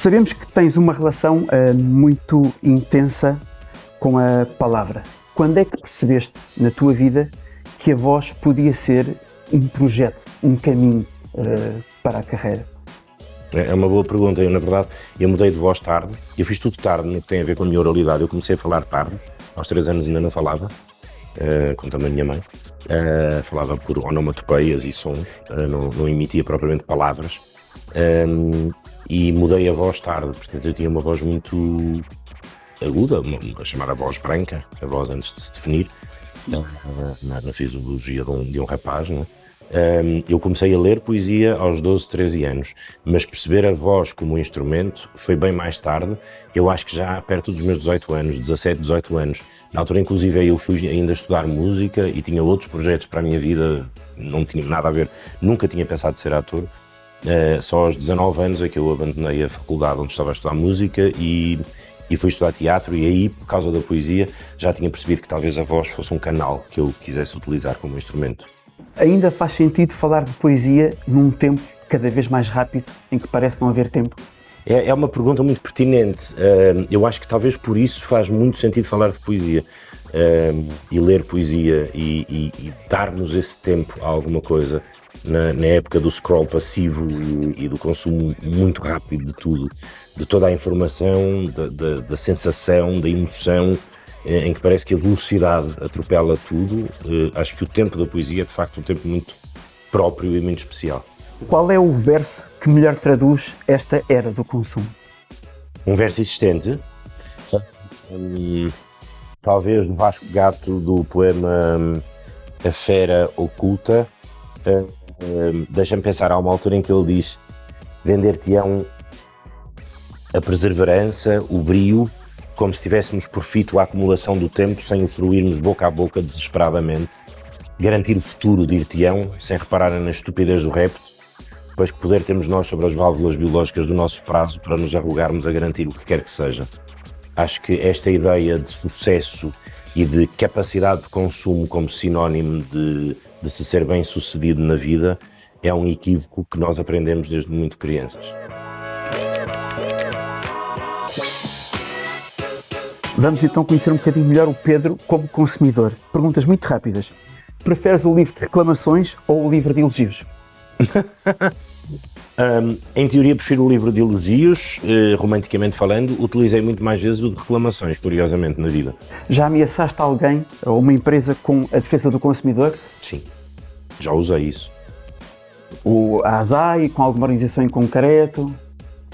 Sabemos que tens uma relação muito intensa com a palavra. Quando é que percebeste na tua vida que a voz podia ser um projeto, um caminho para a carreira? É uma boa pergunta. Eu, na verdade, mudei de voz tarde. Eu fiz tudo tarde no que tem a ver com a minha oralidade. Eu comecei a falar tarde. Aos 3 anos ainda não falava, como também a minha mãe. Falava por onomatopeias e sons, não emitia propriamente palavras. E mudei a voz tarde. Portanto, eu tinha uma voz muito aguda, a chamar a voz branca, a voz antes de se definir, na fisiologia de um rapaz, não é? Eu comecei a ler poesia aos 12, 13 anos, mas perceber a voz como um instrumento foi bem mais tarde. Eu acho que já perto dos meus 18 anos, 17, 18 anos. Na altura, inclusive, eu fui ainda estudar música e tinha outros projetos para a minha vida, não tinha nada a ver, nunca tinha pensado em ser ator. Só aos 19 anos é que eu abandonei a faculdade onde estava a estudar música e fui estudar teatro, e aí, por causa da poesia, já tinha percebido que talvez a voz fosse um canal que eu quisesse utilizar como instrumento. Ainda faz sentido falar de poesia num tempo cada vez mais rápido, em que parece não haver tempo? É uma pergunta muito pertinente. Eu acho que talvez por isso faz muito sentido falar de poesia e ler poesia e darmos esse tempo a alguma coisa na época do scroll passivo e do consumo muito rápido de tudo, de toda a informação, da sensação, da emoção, em que parece que a velocidade atropela tudo. Acho que o tempo da poesia é de facto um tempo muito próprio e muito especial. Qual é o verso que melhor traduz esta era do consumo? Um verso existente, talvez do Vasco Gato, do poema A Fera Oculta. Deixa-me pensar, há uma altura em que ele diz: vender-te-ão a perseverança, o brio, como se tivéssemos por fito a acumulação do tempo sem o fruirmos boca a boca desesperadamente, garantir o futuro, dir-te-ão, sem repararem na estupidez do repto, pois que poder temos nós sobre as válvulas biológicas do nosso prazo para nos arrogarmos a garantir o que quer que seja. Acho que esta ideia de sucesso e de capacidade de consumo como sinónimo de se ser bem sucedido na vida é um equívoco que nós aprendemos desde muito crianças. Vamos então conhecer um bocadinho melhor o Pedro como consumidor. Perguntas muito rápidas. Preferes o livro de reclamações ou o livro de elogios? Em teoria prefiro o livro de elogios, romanticamente falando. Utilizei muito mais vezes o de reclamações, curiosamente, na vida. Já ameaçaste alguém ou uma empresa com a defesa do consumidor? Sim, já usei isso. A ASAI, com alguma organização em concreto?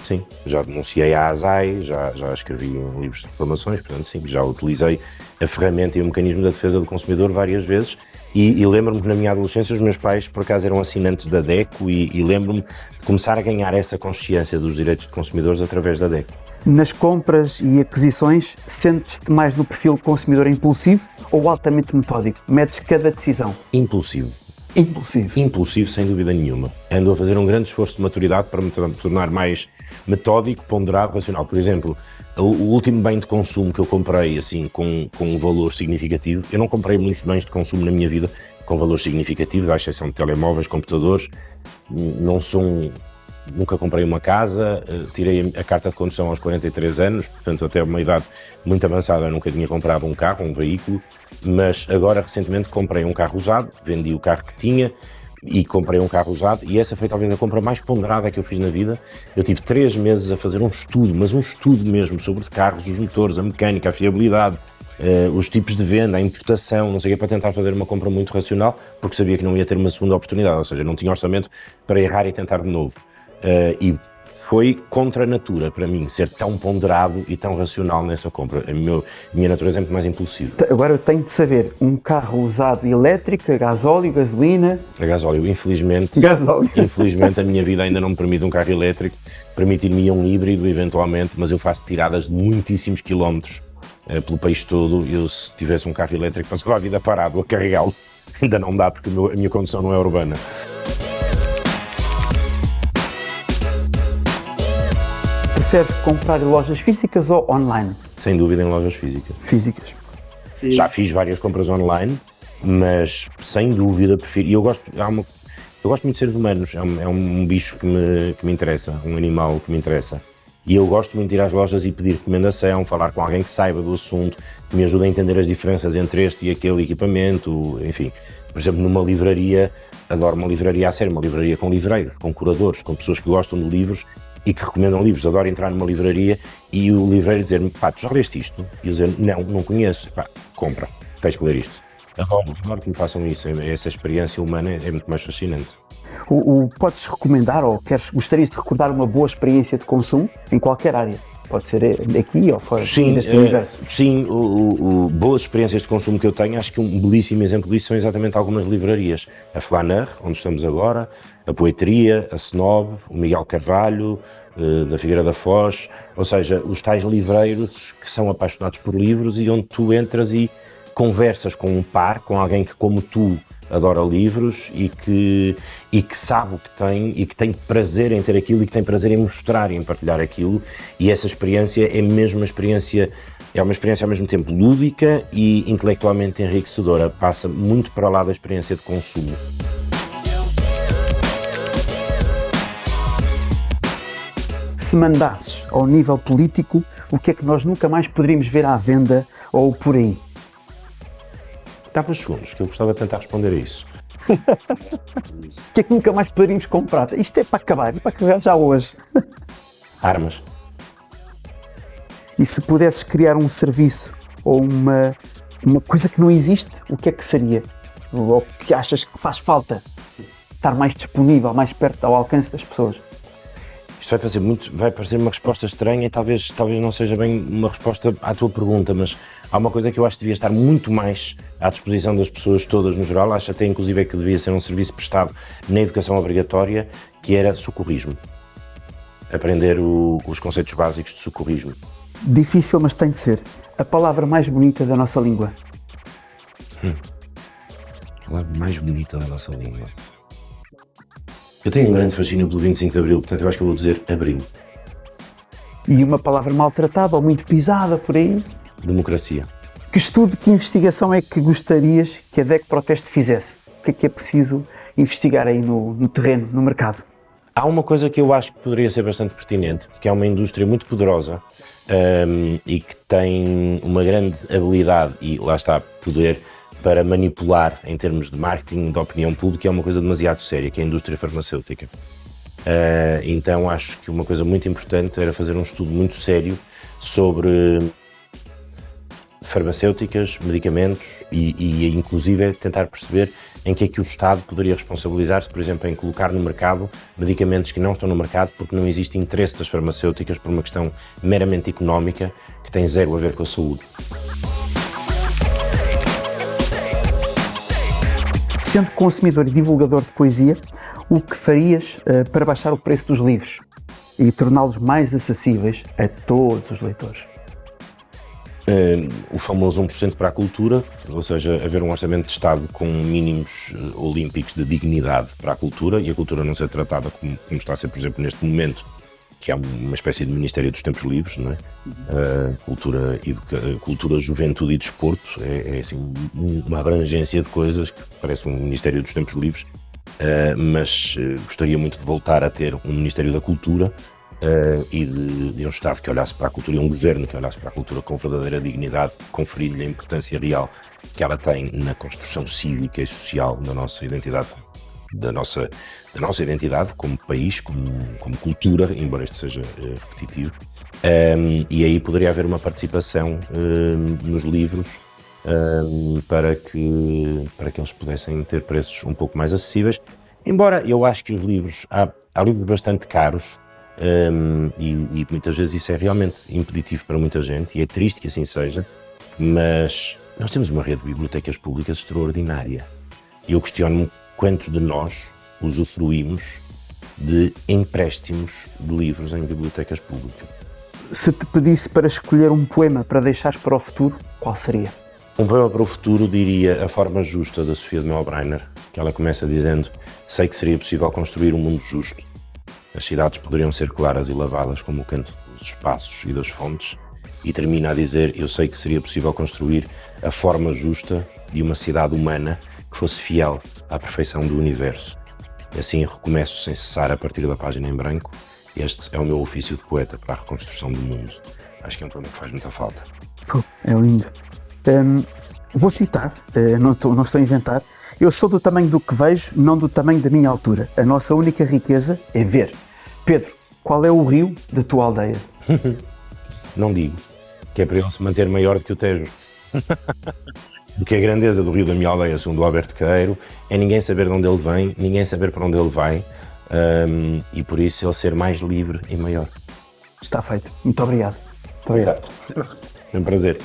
Sim, já denunciei a ASAI, já escrevi livros de reclamações, portanto sim, já utilizei a ferramenta e o mecanismo da defesa do consumidor várias vezes. E lembro-me que na minha adolescência os meus pais por acaso eram assinantes da DECO e lembro-me de começar a ganhar essa consciência dos direitos de consumidores através da DECO. Nas compras e aquisições, sentes-te mais no perfil consumidor impulsivo ou altamente metódico? Medes cada decisão? Impulsivo. Impulsivo? Impulsivo, sem dúvida nenhuma. Ando a fazer um grande esforço de maturidade para me tornar mais metódico, ponderado, racional. Por exemplo, o último bem de consumo que eu comprei assim com um valor significativo, eu não comprei muitos bens de consumo na minha vida com valor significativo, à exceção de telemóveis, computadores. Nunca comprei uma casa, tirei a carta de condução aos 43 anos, portanto até uma idade muito avançada eu nunca tinha comprado um carro, um veículo, mas agora recentemente comprei um carro usado, vendi o carro que tinha e comprei um carro usado, e essa foi talvez a compra mais ponderada que eu fiz na vida. Eu tive 3 meses a fazer um estudo, mas um estudo mesmo sobre carros, os motores, a mecânica, a fiabilidade, os tipos de venda, a importação, não sei o que, para tentar fazer uma compra muito racional, porque sabia que não ia ter uma segunda oportunidade, ou seja, não tinha orçamento para errar e tentar de novo. E foi contra a natura para mim ser tão ponderado e tão racional nessa compra. A minha natureza é muito mais impulsiva. Agora eu tenho de saber, um carro usado elétrico, a gasóleo, gasolina? A gasóleo, infelizmente. Gasóleo. Infelizmente a minha vida ainda não me permite um carro elétrico, permitir-me um híbrido eventualmente, mas eu faço tiradas de muitíssimos quilómetros pelo país todo. Eu, se tivesse um carro elétrico, passava a vida parado a carregá-lo. Ainda não dá porque a minha condução não é urbana. Preferes comprar em lojas físicas ou online? Sem dúvida em lojas físicas. Físicas. Já fiz várias compras online, mas sem dúvida prefiro. E eu gosto muito de seres humanos, é um bicho que me interessa, um animal que me interessa. E eu gosto muito de ir às lojas e pedir recomendação, falar com alguém que saiba do assunto, que me ajude a entender as diferenças entre este e aquele equipamento, enfim. Por exemplo, numa livraria, adoro uma livraria a sério, uma livraria com livreiros, com curadores, com pessoas que gostam de livros e que recomendam livros. Adoro entrar numa livraria e o livreiro dizer-me, pá, tu já leste isto? E eu dizer, não conheço. Pá, compra, tens que ler isto. Adoro que me façam isso, essa experiência humana é muito mais fascinante. Podes recomendar ou gostarias de recordar uma boa experiência de consumo em qualquer área? Pode ser aqui ou fora deste universo? Sim, boas experiências de consumo que eu tenho, acho que um belíssimo exemplo disso são exatamente algumas livrarias. A Flaneur, onde estamos agora, a Poetria, a Snob, o Miguel Carvalho, da Figueira da Foz, ou seja, os tais livreiros que são apaixonados por livros e onde tu entras e conversas com um par, com alguém que, como tu, adora livros e que sabe o que tem e que tem prazer em ter aquilo e que tem prazer em mostrar e em partilhar aquilo, e essa experiência é mesmo uma experiência ao mesmo tempo lúdica e intelectualmente enriquecedora, passa muito para lá da experiência de consumo. Se mandasses ao nível político, o que é que nós nunca mais poderíamos ver à venda ou por aí? Dava os segundos, que eu gostava de tentar responder a isso. O que é que nunca mais poderíamos comprar? Isto é para acabar já hoje. Armas. E se pudesses criar um serviço ou uma coisa que não existe, o que é que seria? Ou que achas que faz falta? Estar mais disponível, mais perto ao alcance das pessoas? Isto vai parecer uma resposta estranha e talvez não seja bem uma resposta à tua pergunta, mas há uma coisa que eu acho que devia estar muito mais à disposição das pessoas todas no geral, acho até inclusive que devia ser um serviço prestado na educação obrigatória, que era socorrismo. Aprender os conceitos básicos de socorrismo. Difícil, mas tem de ser. A palavra mais bonita da nossa língua. A palavra mais bonita da nossa língua. Eu tenho um grande fascínio pelo 25 de Abril, portanto eu acho que eu vou dizer Abril. E uma palavra maltratada ou muito pisada por aí? Democracia. Que estudo, que investigação é que gostarias que a DEC Proteste fizesse? O que é preciso investigar aí no terreno, no mercado? Há uma coisa que eu acho que poderia ser bastante pertinente, porque é uma indústria muito poderosa e que tem uma grande habilidade e, lá está, poder para manipular em termos de marketing, de opinião pública, é uma coisa demasiado séria, que é a indústria farmacêutica. Então acho que uma coisa muito importante era fazer um estudo muito sério sobre farmacêuticas, medicamentos e inclusive tentar perceber em que é que o Estado poderia responsabilizar-se, por exemplo, em colocar no mercado medicamentos que não estão no mercado porque não existe interesse das farmacêuticas por uma questão meramente económica que tem zero a ver com a saúde. Sendo consumidor e divulgador de poesia, o que farias para baixar o preço dos livros e torná-los mais acessíveis a todos os leitores? O famoso 1% para a cultura, ou seja, haver um orçamento de Estado com mínimos olímpicos de dignidade para a cultura e a cultura não ser tratada como está a ser, por exemplo, neste momento, que é uma espécie de Ministério dos Tempos Livres, não é? Cultura, Juventude e Desporto, é assim, uma abrangência de coisas que parece um Ministério dos Tempos Livres, mas gostaria muito de voltar a ter um Ministério da Cultura e de um Estado que olhasse para a cultura e um governo que olhasse para a cultura com verdadeira dignidade, conferindo-lhe a importância real que ela tem na construção cívica e social da nossa identidade, da nossa identidade como país, como cultura, embora isto seja repetitivo, e aí poderia haver uma participação nos livros para que eles pudessem ter preços um pouco mais acessíveis, embora eu acho que os livros, há livros bastante caros, e muitas vezes isso é realmente impeditivo para muita gente, e é triste que assim seja, mas nós temos uma rede de bibliotecas públicas extraordinária, e eu questiono-me quantos de nós usufruímos de empréstimos de livros em bibliotecas públicas. Se te pedisse para escolher um poema para deixares para o futuro, qual seria? Um poema para o futuro diria A Forma Justa, da Sofia de Melbrenner, que ela começa dizendo: sei que seria possível construir um mundo justo. As cidades poderiam ser claras e lavadas como o canto dos espaços e das fontes. E termina a dizer: eu sei que seria possível construir a forma justa de uma cidade humana que fosse fiel à perfeição do universo. Assim recomeço sem cessar a partir da página em branco Este é o meu ofício de poeta para a reconstrução do mundo. Acho que é um poema que faz muita falta. Pô, é lindo. Vou citar, não estou a inventar. Eu sou do tamanho do que vejo, não do tamanho da minha altura. A nossa única riqueza é ver. Pedro, qual é o rio da tua aldeia? Não digo, que é para ele se manter maior do que o Tejo. Porque a grandeza do rio da minha aldeia, segundo o Alberto Queiro, é ninguém saber de onde ele vem, ninguém saber para onde ele vai, e por isso ele ser mais livre e maior. Está feito. Muito obrigado. Muito obrigado. É um prazer.